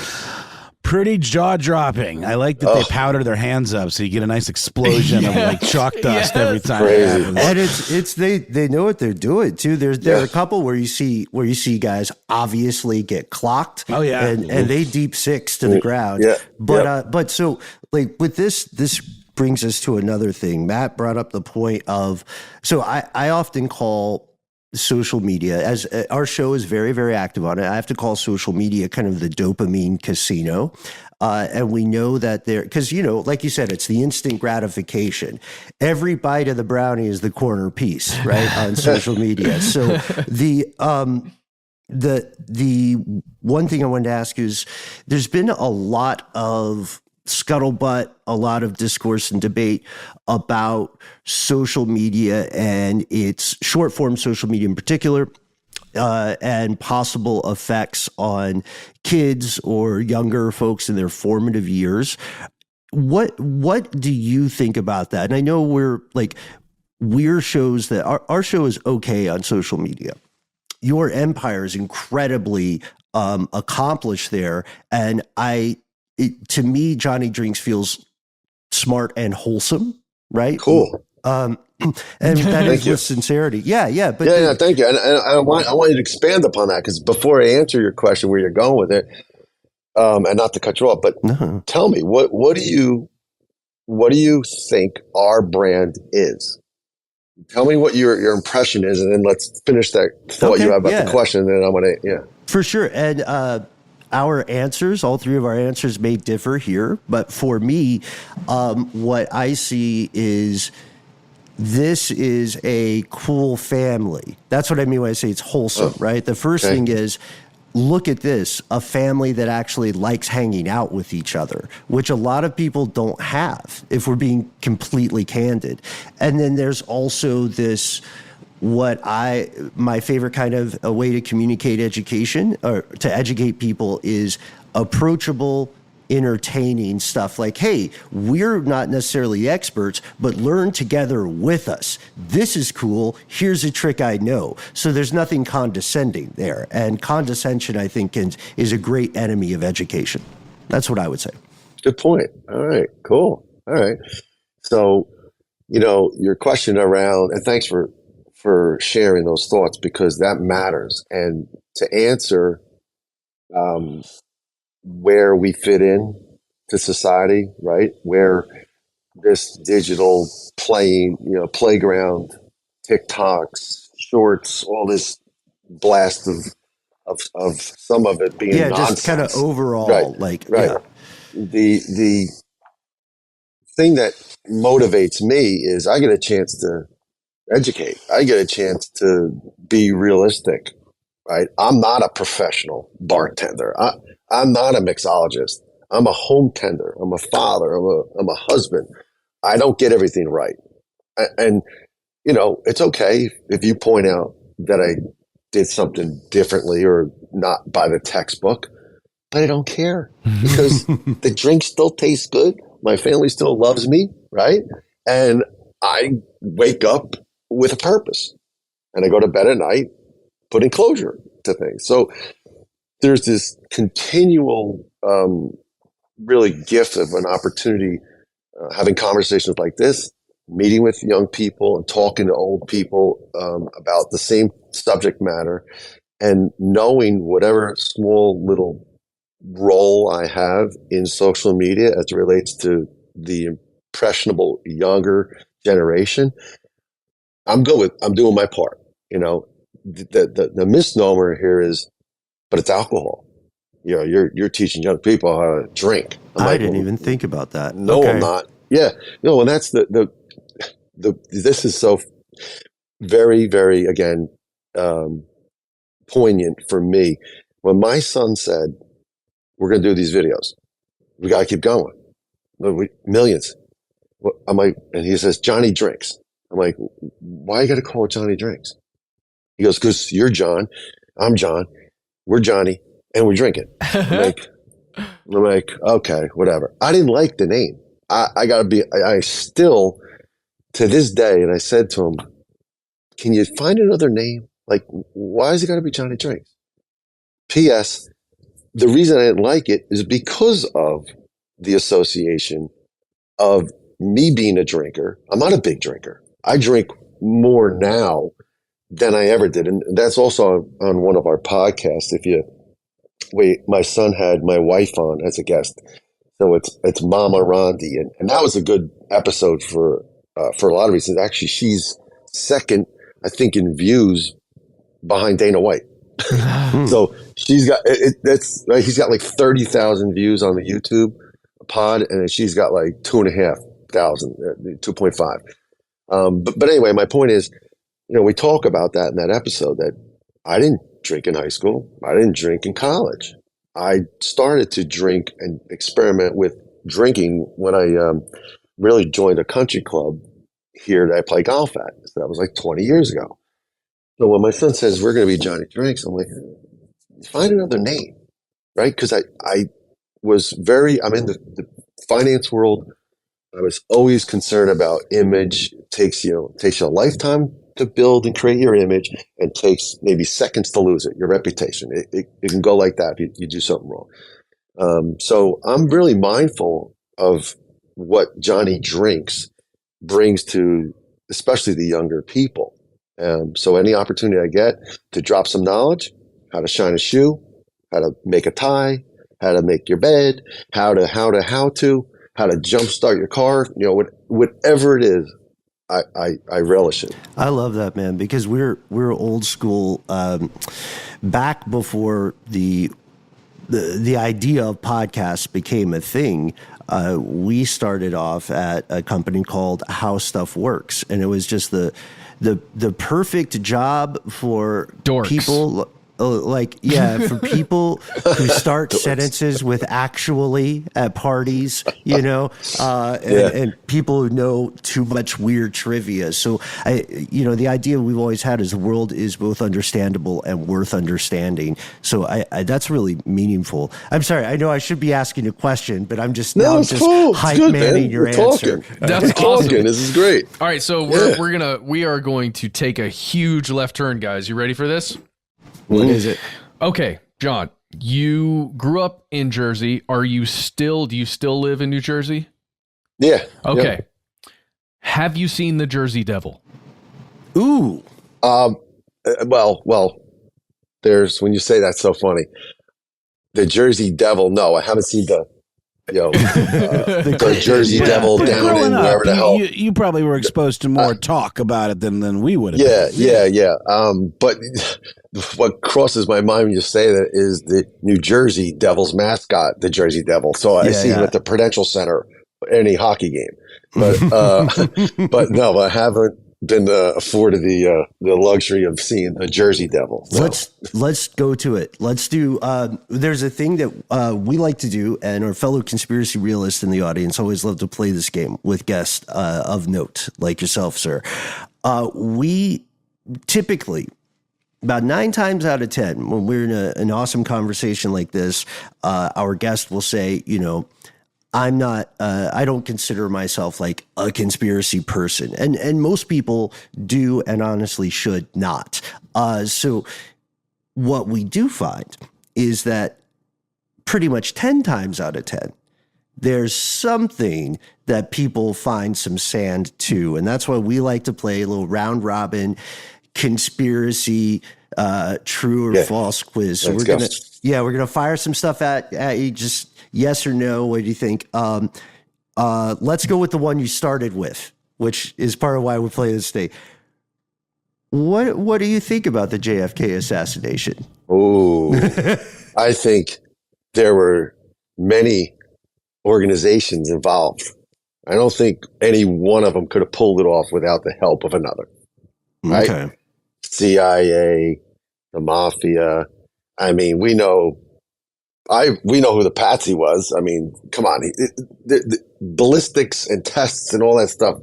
pretty jaw-dropping. I like that they powder their hands up so you get a nice explosion of like chalk dust every time. Crazy. And it's they know what they're doing too. There are a couple where you see guys obviously get clocked. Oh yeah, and they deep six to the ground. Yeah, but so like with this brings us to another thing. Matt brought up the point of, so I often call social media, as our show is very, very active on it, I have to call social media kind of the dopamine casino. And we know that because, like you said, it's the instant gratification. Every bite of the brownie is the corner piece, right, on social media. So the one thing I wanted to ask is, there's been a lot of scuttlebutt, a lot of discourse and debate about social media and its short form social media in particular, and possible effects on kids or younger folks in their formative years. What do you think about that? And I know we're shows that our show is okay on social media. Your empire is incredibly accomplished there, and to me, Johnny Drinks feels smart and wholesome, right? Cool. And that is with sincerity. Yeah. But thank you. And I want you to expand upon that, because before I answer your question where you're going with it, and not to cut you off, but tell me, what do you think our brand is? Tell me what your impression is, and then let's finish that thought you have about the question, and then I'm going to, For sure. And our answers, all three of our answers may differ here, but for me, what I see is this is a cool family. That's what I mean when I say it's wholesome, right? The first thing is, look at this, a family that actually likes hanging out with each other, which a lot of people don't have, if we're being completely candid. And then there's also this, my favorite kind of a way to communicate education or to educate people is approachable, entertaining stuff like, hey, we're not necessarily experts, but learn together with us. This is cool. Here's a trick I know. So there's nothing condescending there. And condescension, I think, is a great enemy of education. That's what I would say. Good point. All right, cool. All right. So, your question around, and thanks for sharing those thoughts, because that matters. And to answer where we fit in to society, right? Where this digital playground, TikToks, shorts, all this blast of some of it being nonsense. Just kind of overall, right. The thing that motivates me is I get a chance to educate. I get a chance to be realistic, right? I'm not a professional bartender. I'm not a mixologist. I'm a home tender. I'm a father. I'm a husband. I don't get everything right. And, it's okay if you point out that I did something differently or not by the textbook, but I don't care, because the drink still tastes good. My family still loves me, right? And I wake up with a purpose, and I go to bed at night putting closure to things. So there's this continual, really gift of an opportunity, having conversations like this, meeting with young people and talking to old people about the same subject matter, and knowing whatever small little role I have in social media as it relates to the impressionable younger generation. I'm doing my part. The misnomer here is, but it's alcohol. You're teaching young people how to drink. I didn't even think about that. No, okay. I'm not. Yeah. No, and that's this is so very, very, again, poignant for me. When my son said, we're going to do these videos, we got to keep going. Millions. I'm like, and he says, Johnny Drinks. I'm like, why you got to call it Johnny Drinks? He goes, because you're John, I'm John, we're Johnny, and we're drinking. I'm like, okay, whatever. I didn't like the name. I still, to this day, and I said to him, can you find another name? Like, why is it got to be Johnny Drinks? P.S. the reason I didn't like it is because of the association of me being a drinker. I'm not a big drinker. I drink more now than I ever did. And that's also on one of our podcasts. My son had my wife on as a guest. So it's Mama Rondi. And that was a good episode for a lot of reasons. Actually, she's second, I think, in views behind Dana White. So he's got like 30,000 views on the YouTube pod, and she's got like 2,500, 2.5. But anyway, my point is, we talk about that in that episode, that I didn't drink in high school. I didn't drink in college. I started to drink and experiment with drinking when I really joined a country club here that I play golf at. So that was like 20 years ago. So when my son says we're going to be Johnny Drinks, I'm like, find another name, right? Because I'm in the finance world. I was always concerned about image. It takes you a lifetime to build and create your image, and takes maybe seconds to lose it, your reputation. It can go like that if you do something wrong. So I'm really mindful of what Johnny Drinks brings to especially the younger people. So any opportunity I get to drop some knowledge, how to shine a shoe, how to make a tie, how to make your bed, how to jumpstart your car, whatever it is, I relish it. I love that, man, because we're old school. Back before the idea of podcasts became a thing, we started off at a company called How Stuff Works, and it was just the perfect job for dorks. People for people who start sentences with "actually" at parties, and people who know too much weird trivia. So the idea we've always had is the world is both understandable and worth understanding. So that's really meaningful. I'm sorry, I know I should be asking a question, but I'm just cool. hype good, manning your answer. That's awesome. This is great. All right, so we are going to take a huge left turn, guys. You ready for this? What is it? Okay, John, you grew up in Jersey. Do you still live in New Jersey? Yeah. Okay. Yeah. Have you seen the Jersey Devil? Ooh. Well, there's, when you say that's so funny, the Jersey Devil. No, I haven't seen the Jersey Devil down in wherever the hell. You probably were exposed to more talk about it than we would have. Yeah. But what crosses my mind when you say that is the New Jersey Devils mascot, the Jersey Devil. So I see him at the Prudential Center, any hockey game. But no, I haven't been afforded the luxury of seeing a Jersey Devil. So. Let's go to it. Let's do. There's a thing that we like to do, and our fellow conspiracy realists in the audience always love to play this game with guests of note, like yourself, sir. We typically, about 9 times out of 10, when we're in an awesome conversation like this, our guest will say, I'm not, I don't consider myself like a conspiracy person. And most people do and honestly should not. So what we do find is that pretty much 10 times out of 10, there's something that people find some sand to. And that's why we like to play a little round robin conspiracy, true or false quiz. So we're going to fire some stuff at you. Just yes or no. What do you think? Let's go with the one you started with, which is part of why we play this day. What do you think about the JFK assassination? Oh, I think there were many organizations involved. I don't think any one of them could have pulled it off without the help of another. Right? Okay. CIA, the mafia. I mean, we know who the patsy was. I mean, come on. The ballistics and tests and all that stuff,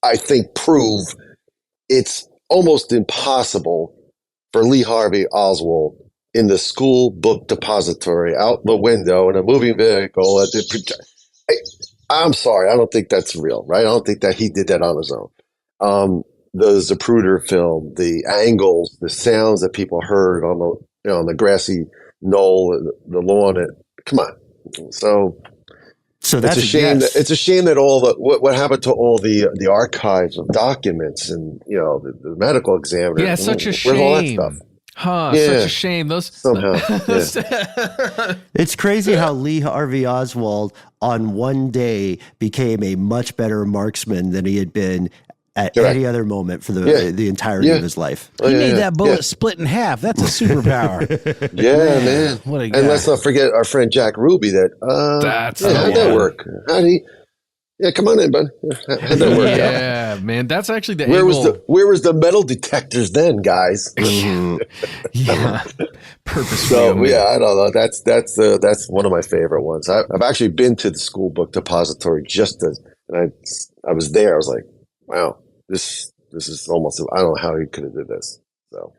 I think, prove it's almost impossible for Lee Harvey Oswald in the school book depository, out the window in a moving vehicle. I'm sorry. I don't think that's real, right? I don't think that he did that on his own. The Zapruder film, the angles, the sounds that people heard on the grassy Noel, the lawn. Come on. So that's it's a shame. yes. It's a shame that all the what happened to all the archives of documents and the medical examiner. Yeah, such a Where's all that shame. stuff? Huh? Yeah. Such a shame. Those Somehow. It's crazy how Lee Harvey Oswald on one day became a much better marksman than he had been at any other moment for the entirety of his life. He made that bullet split in half. That's a superpower. Man. What a guy. And let's not forget our friend Jack Ruby. How'd that work? How'd he? Yeah, come on in, bud. How'd that work out? Yeah, man. That's actually the Where angle. where was the metal detectors then, guys? Yeah, purposefully. So I don't know. That's one of my favorite ones. I've actually been to the school book depository and I was there. I was like, wow, this is almost. I don't know how he could have did this. So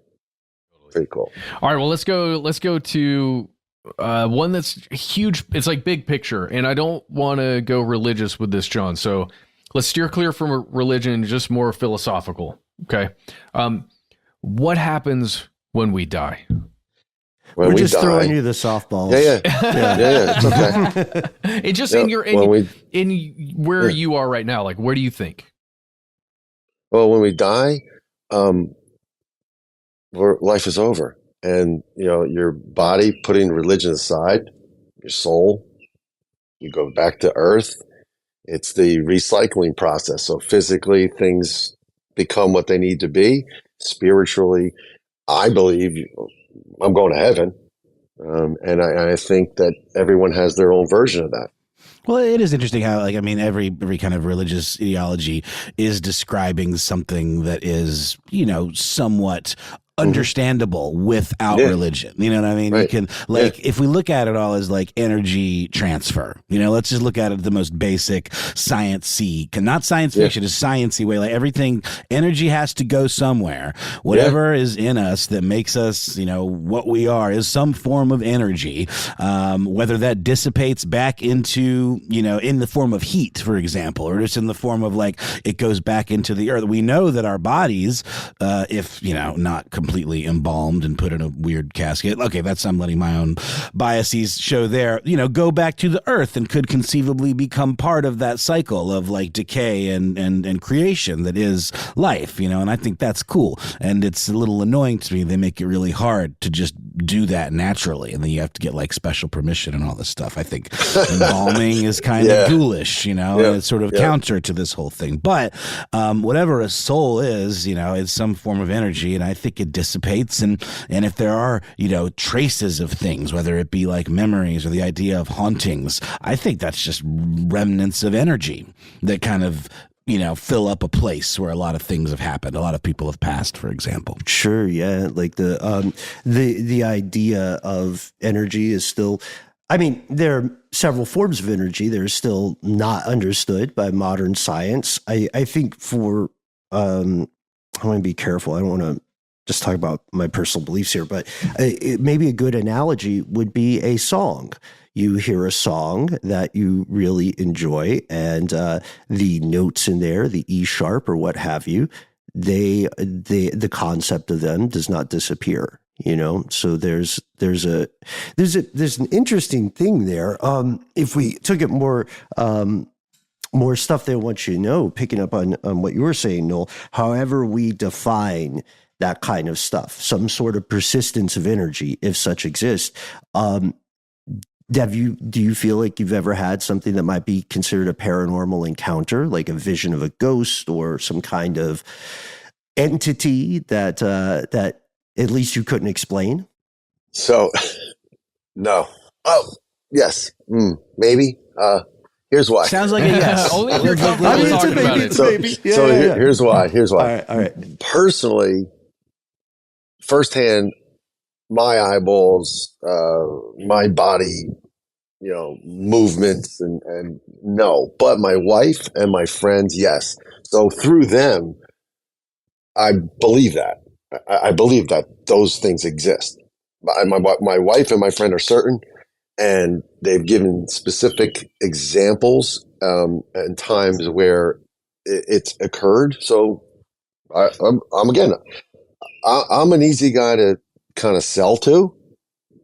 pretty cool. All right, well, let's go to one that's huge. It's like big picture, and I don't want to go religious with this, John. So let's steer clear from religion, just more philosophical. Okay. What happens when we die? We're just throwing you the softballs. Yeah. It's okay. It just in where you are right now. Like, where do you think? Well, when we die, life is over. And, your body, putting religion aside, your soul, you go back to earth. It's the recycling process. So physically, things become what they need to be. Spiritually, I believe I'm going to heaven. And I think that everyone has their own version of that. Well, it is interesting how, every kind of religious ideology is describing something that is, somewhat understandable without religion. You know what I mean? Right. You can if we look at it all as like energy transfer, let's just look at it the most basic science-y, not science fiction, is science-y way. Like everything, energy has to go somewhere. Whatever is in us that makes us, what we are is some form of energy. Whether that dissipates back into, in the form of heat, for example, or just in the form of it goes back into the earth. We know that our bodies, if, not completely embalmed and put in a weird casket. Okay, I'm letting my own biases show there. Go back to the earth and could conceivably become part of that cycle of decay and creation that is life. And I think that's cool. And it's a little annoying to me. They make it really hard to just do that naturally, and then you have to get special permission and all this stuff. I think embalming is kind of ghoulish, and it's sort of counter to this whole thing. But whatever a soul is, it's some form of energy, and I think it dissipates. And if there are, traces of things, whether it be memories or the idea of hauntings, I think that's just remnants of energy that kind of fill up a place where a lot of things have happened. A lot of people have passed, for example. Sure. Yeah. Like the idea of energy is still, there are several forms of energy that are still not understood by modern science. I think I want to be careful. I don't want to just talk about my personal beliefs here, but maybe a good analogy would be a song. You hear a song that you really enjoy, and the notes in there, the E sharp or what have you, the concept of them does not disappear. So there's an interesting thing there. If we took it more stuff that I want you to know, picking up on what you were saying, Noel. However, we define that kind of stuff, some sort of persistence of energy, if such exists. Do you feel like you've ever had something that might be considered a paranormal encounter, like a vision of a ghost or some kind of entity that at least you couldn't explain? So, no. Oh, yes. Maybe. Here's why. Sounds like a yes. Only if you're comfortable talking about it. Here's why. All right. Personally, firsthand, my eyeballs, my body, movements and no, but my wife and my friends, yes. So through them, I believe that. I believe that those things exist. My wife and my friend are certain, and they've given specific examples and times where it's occurred. So I'm an easy guy to kind of sell to,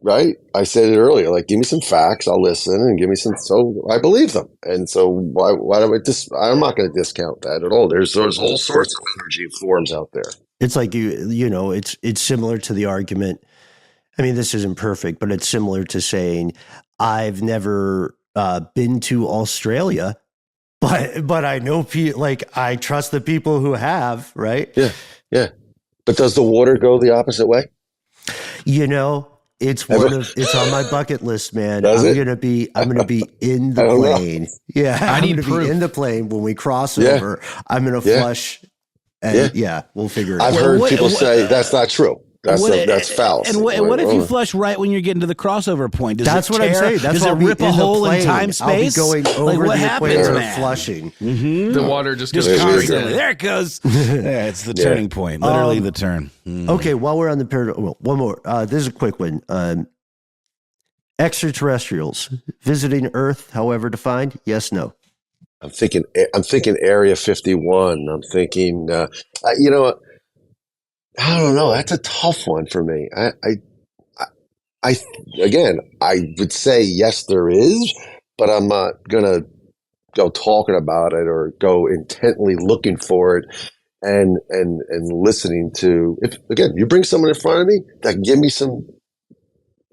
right? I said it earlier, like, give me some facts, I'll listen, and give me some, so I believe them. And so why do I'm not going to discount that at all. There's all sorts of energy forms out there. It's like it's similar to the argument. I mean, this isn't perfect, but it's similar to saying, I've never been to Australia, but I know I trust the people who have, right? Yeah. But does the water go the opposite way? It's on my bucket list, man. I'm gonna be in the plane. Yeah, I'm gonna be in the plane when we cross over. I'm gonna flush, and we'll figure it out. I've heard people say that's not true. That's fallacy. And what if you flush right when you're getting to the crossover point? That's what I'm saying. Does it rip a hole in time space? I'll be going over the equator flushing. Mm-hmm. The water just goes constantly. There it goes. It's the turning point. Literally the turn. Okay, while we're on the paradox, one more. This is a quick one. Extraterrestrials visiting Earth, however defined. Yes, no. I'm thinking Area 51. I'm thinking. I don't know. That's a tough one for me. I would say yes, there is, but I'm not gonna go talking about it or go intently looking for it and listening to. If again, you bring someone in front of me that can give me some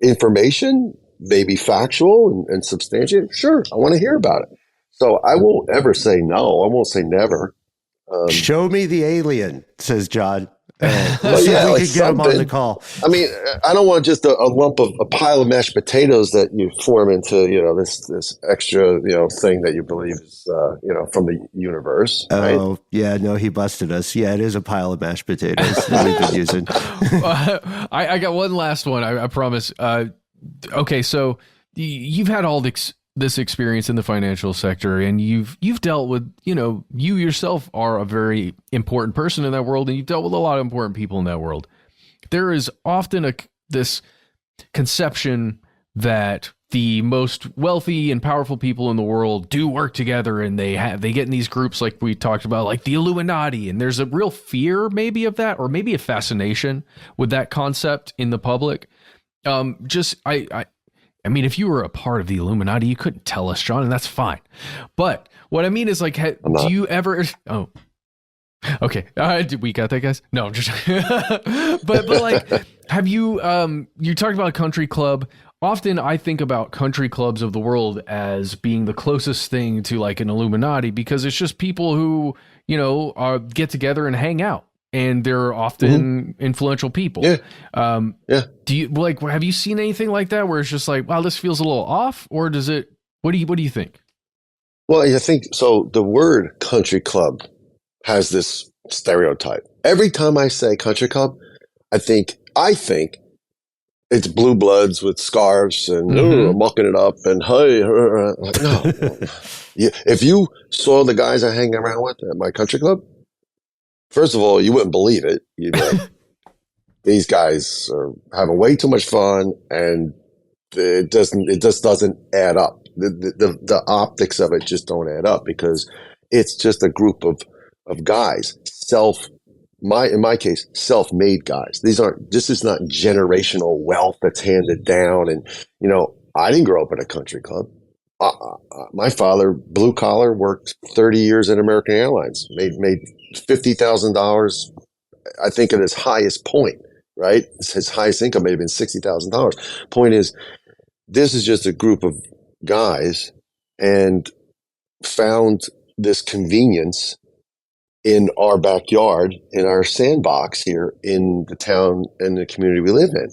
information, maybe factual and substantiated, sure, I want to hear about it. So I won't ever say no. I won't say never. Show me the alien, says John. Let's see if we could get him on the call. I mean, I don't want just a lump of a pile of mashed potatoes that you form into, this extra, thing that you believe is, from the universe. Right? Oh, yeah, no, he busted us. Yeah, it is a pile of mashed potatoes that we've been using. I got one last one, I promise. Okay, so you've had all this experience in the financial sector, and you've dealt with, you yourself are a very important person in that world, and you've dealt with a lot of important people in that world. There is often this conception that the most wealthy and powerful people in the world do work together, and they get in these groups like we talked about, like the Illuminati, and there's a real fear maybe of that, or maybe a fascination with that concept in the public. I mean, if you were a part of the Illuminati, you couldn't tell us, John, and that's fine. But what I mean is, like, do you ever? Oh, okay. We got that, guys. No, I'm just. but like, have you? You talked about a country club. Often, I think about country clubs of the world as being the closest thing to like an Illuminati, because it's just people who get together and hang out. And they're often influential people. Yeah. Do you have you seen anything like that where it's just like, wow, this feels a little off, or does it? What do you think? Well, I think so. The word country club has this stereotype. Every time I say country club, I think it's blue bloods with scarves and mucking it up and hey, no. If you saw the guys I hang around with at my country club. First of all, you wouldn't believe it. You'd be like, these guys are having way too much fun, and it just doesn't add up. The optics of it just don't add up, because it's just a group of guys, in my case, self-made guys. This is not generational wealth that's handed down. And, I didn't grow up in a country club. My father, blue collar, worked 30 years at American Airlines, made $50,000, I think, at his highest point, right? His highest income may have been $60,000. Point is, this is just a group of guys and found this convenience in our backyard, in our sandbox here in the town and the community we live in.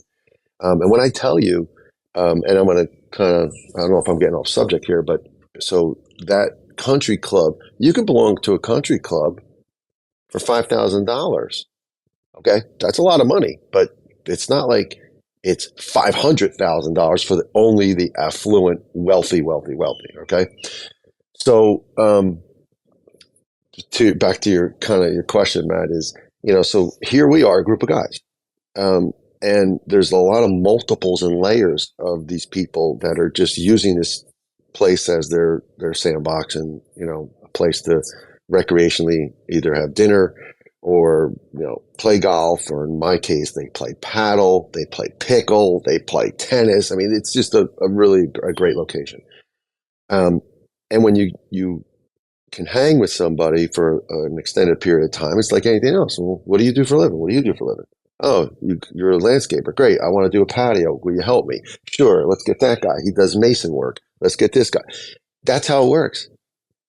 And when I tell you, and I'm going to I don't know if I'm getting off subject here, but so that country club, you can belong to a country club for $5,000. Okay. That's a lot of money, but it's not like it's $500,000 for only the affluent, wealthy. Okay. So, back to your question, Matt, is, so here we are, a group of guys. And there's a lot of multiples and layers of these people that are just using this place as their sandbox and, a place to recreationally either have dinner or, play golf, or in my case, they play paddle, they play pickle, they play tennis. I mean, it's just a great location. And when you can hang with somebody for an extended period of time, it's like anything else. Well, what do you do for a living? What do you do for a living? Oh, you're a landscaper. Great. I want to do a patio. Will you help me? Sure. Let's get that guy. He does mason work. Let's get this guy. That's how it works.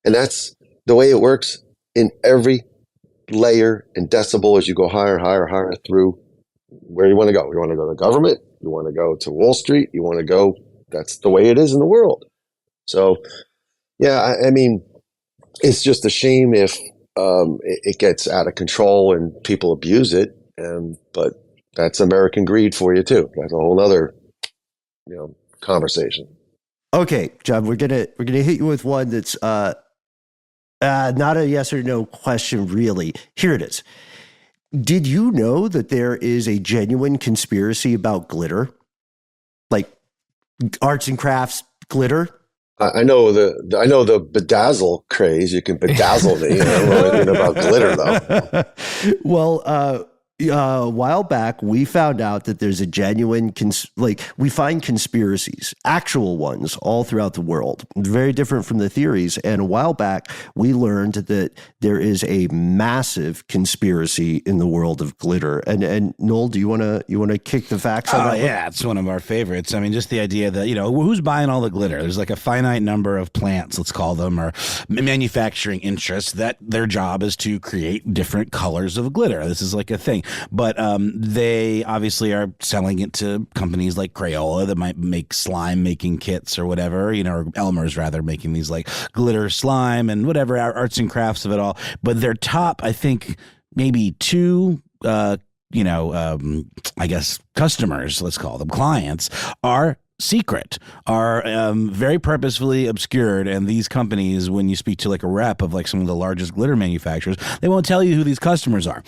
And that's the way it works in every layer and decibel as you go higher, higher through where you want to go. You want to go to government. You want to go to Wall Street. You want to go. That's the way it is in the world. So, yeah, I mean, it's just a shame if it gets out of control and people abuse it. But that's American greed for you too. That's a whole other, conversation. Okay, John, we're gonna hit you with one that's not a yes or no question, really. Here it is. Did you know that there is a genuine conspiracy about glitter, like arts and crafts glitter? I know the bedazzle craze. You can bedazzle me. I don't know anything about glitter though. Well, a while back, we found out that there's a genuine, we find conspiracies, actual ones, all throughout the world, very different from the theories. And a while back, we learned that there is a massive conspiracy in the world of glitter. And Noel, do you want to kick the facts on that? Yeah, it's one of our favorites. I mean, just the idea that, who's buying all the glitter? There's like a finite number of plants, let's call them, or manufacturing interests that their job is to create different colors of glitter. This is like a thing. But they obviously are selling it to companies like Crayola that might make slime making kits or whatever, or Elmer's rather, making these like glitter slime and whatever arts and crafts of it all. But their top, I think, maybe two, I guess customers, let's call them clients, are secret, are very purposefully obscured. And these companies, when you speak to like a rep of like some of the largest glitter manufacturers, they won't tell you who these customers are.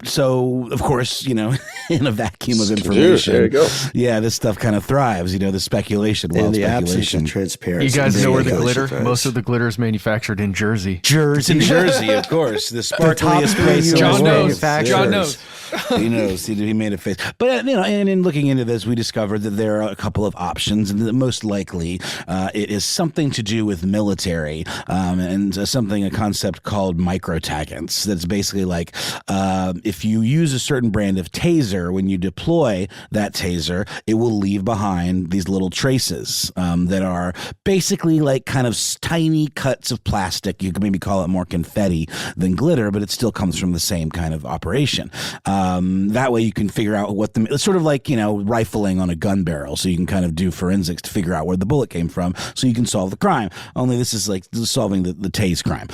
So of course, in a vacuum of information, there you go. Yeah, this stuff kind of thrives, the speculation. In the absence of transparency. You guys know where the glitter? Most of the glitter is manufactured in Jersey. It's in Jersey, of course. The sparkliest place in John the world. knows. John knows. He knows. He made a face. But, and in looking into this, we discovered that there are a couple of options, and that most likely it is something to do with military and a concept called microtagants. That's basically like if you use a certain brand of taser, when you deploy that taser, it will leave behind these little traces that are basically like kind of tiny cuts of plastic. You could maybe call it more confetti than glitter, but it still comes from the same kind of operation. That way you can figure out it's sort of like, rifling on a gun barrel. So you can kind of do forensics to figure out where the bullet came from so you can solve the crime. Only this is like solving the tase crime.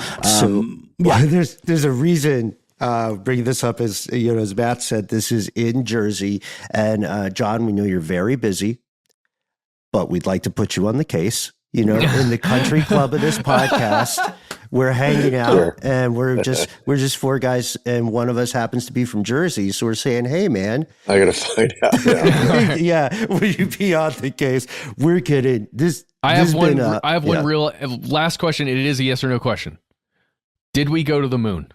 There's a reason bringing this up as Matt said, this is in Jersey. And John, we know you're very busy, but we'd like to put you on the case. In the country club of this podcast, we're hanging out and we're just four guys, and one of us happens to be from Jersey. So we're saying, hey, man, I got to find out. Yeah. Yeah. Will you be on the case? We're kidding. I have one real last question. It is a yes or no question. Did we go to the moon?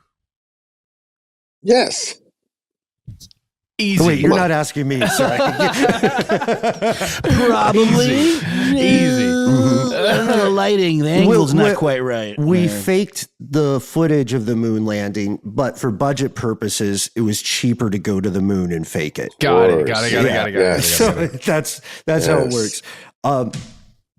Yes. Easy. Wait, you're not asking me. Sorry. Probably. Easy. I don't know, the lighting, the angle's not quite right. We faked the footage of the moon landing, but for budget purposes, it was cheaper to go to the moon and fake it. Got it. So that's how it works.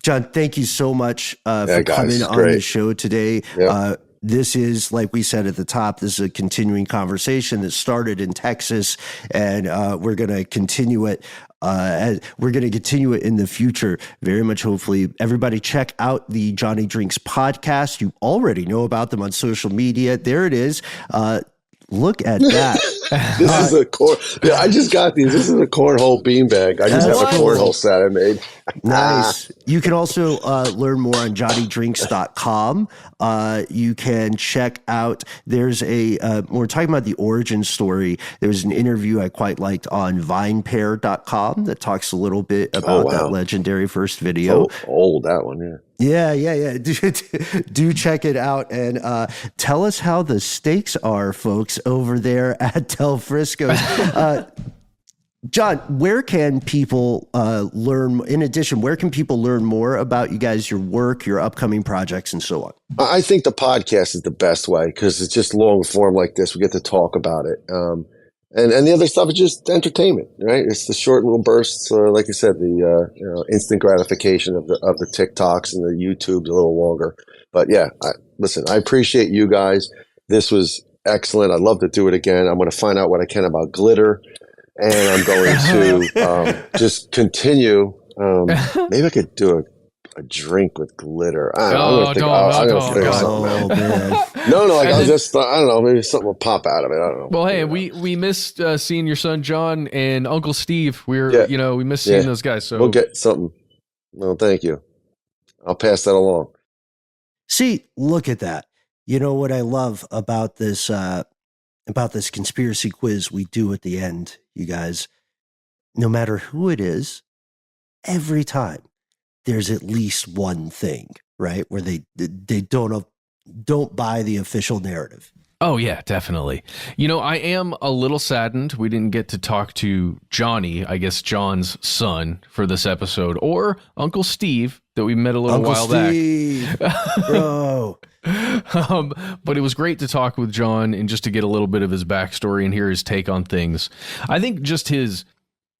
John, thank you so much for coming on the show today. Yep. This is, like we said at the top, this is a continuing conversation that started in Texas, and we're going to continue it. We're going to continue it in the future very much. Hopefully, everybody check out the Johnny Drinks podcast. You already know about them on social media. There it is. Look at that. This is a I just got these. This is a cornhole beanbag. I just have a cornhole set I made. Nice. You can also learn more on johnnydrinks.com. You can check out, there's we're talking about the origin story. There was an interview I quite liked on vinepair.com that talks a little bit about that legendary first video. Oh, old, that one, yeah. Yeah. Do check it out and tell us how the steaks are, folks, over there at Del Frisco's. John, where can people learn? In addition, where can people learn more about you guys, your work, your upcoming projects, and so on? I think the podcast is the best way because it's just long form like this. We get to talk about it. And the other stuff is just entertainment, right? It's the short little bursts, like I said, the instant gratification of the TikToks and the YouTubes a little longer. But yeah, listen, I appreciate you guys. This was excellent. I'd love to do it again. I'm going to find out what I can about glitter, and I'm going to just continue. Maybe I could do a drink with glitter. I don't know. No, I don't know. Maybe something will pop out of it. I don't know. Well, hey, we missed seeing your son John and Uncle Steve. We missed seeing those guys. So we'll get something. Well, thank you. I'll pass that along. See, look at that. You know what I love about this conspiracy quiz we do at the end, you guys? No matter who it is, every time there's at least one thing, right, where they don't buy the official narrative. Oh, yeah, definitely. I am a little saddened we didn't get to talk to Johnny, I guess John's son, for this episode, or Uncle Steve that we met a little while back. Bro. But it was great to talk with John and just to get a little bit of his backstory and hear his take on things. I think just his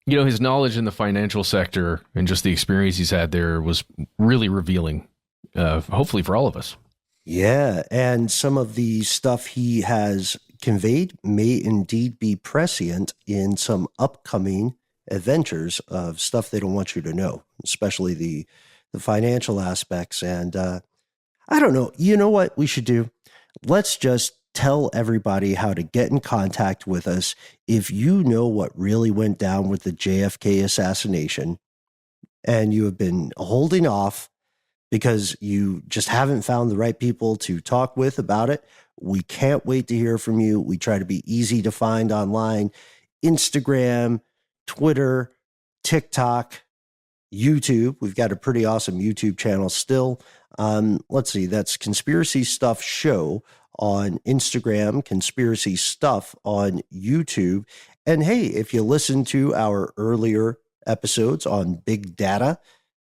knowledge in the financial sector and just the experience he's had there was really revealing, hopefully for all of us. Yeah, and some of the stuff he has conveyed may indeed be prescient in some upcoming adventures of stuff they don't want you to know, especially the financial aspects. And I don't know, you know what we should do? Let's just tell everybody how to get in contact with us if you know what really went down with the JFK assassination and you have been holding off because you just haven't found the right people to talk with about it. We can't wait to hear from you. We try to be easy to find online. Instagram, Twitter, TikTok, YouTube. We've got a pretty awesome YouTube channel still. Let's see, that's Conspiracy Stuff Show on Instagram, Conspiracy Stuff on YouTube. And hey, if you listen to our earlier episodes on big data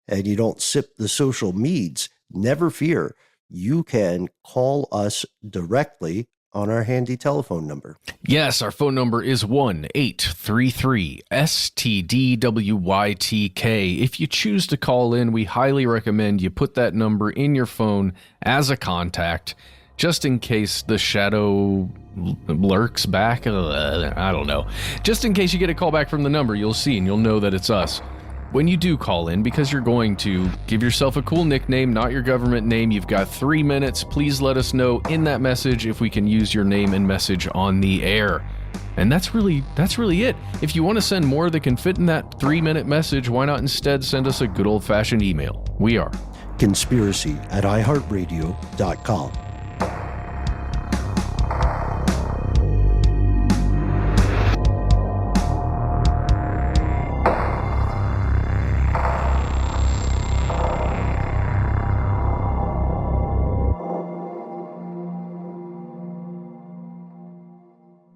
and you don't sip the social meds, never fear. You can call us directly on our handy telephone number. Yes, our phone number is 1-833-STDWYTK. If you choose to call in, we highly recommend you put that number in your phone as a contact, just in case the shadow lurks back. I don't know. Just in case you get a call back from the number, you'll see and you'll know that it's us. When you do call in, because you're going to, give yourself a cool nickname, not your government name. You've got 3 minutes. Please let us know in that message if we can use your name and message on the air. And that's really it. If you want to send more that can fit in that 3-minute message, why not instead send us a good old-fashioned email? We are conspiracy@iHeartRadio.com.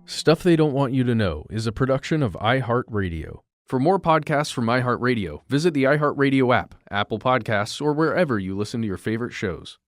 Stuff They Don't Want You to Know is a production of iHeartRadio. For more podcasts from iHeartRadio, visit the iHeartRadio app, Apple Podcasts, or wherever you listen to your favorite shows.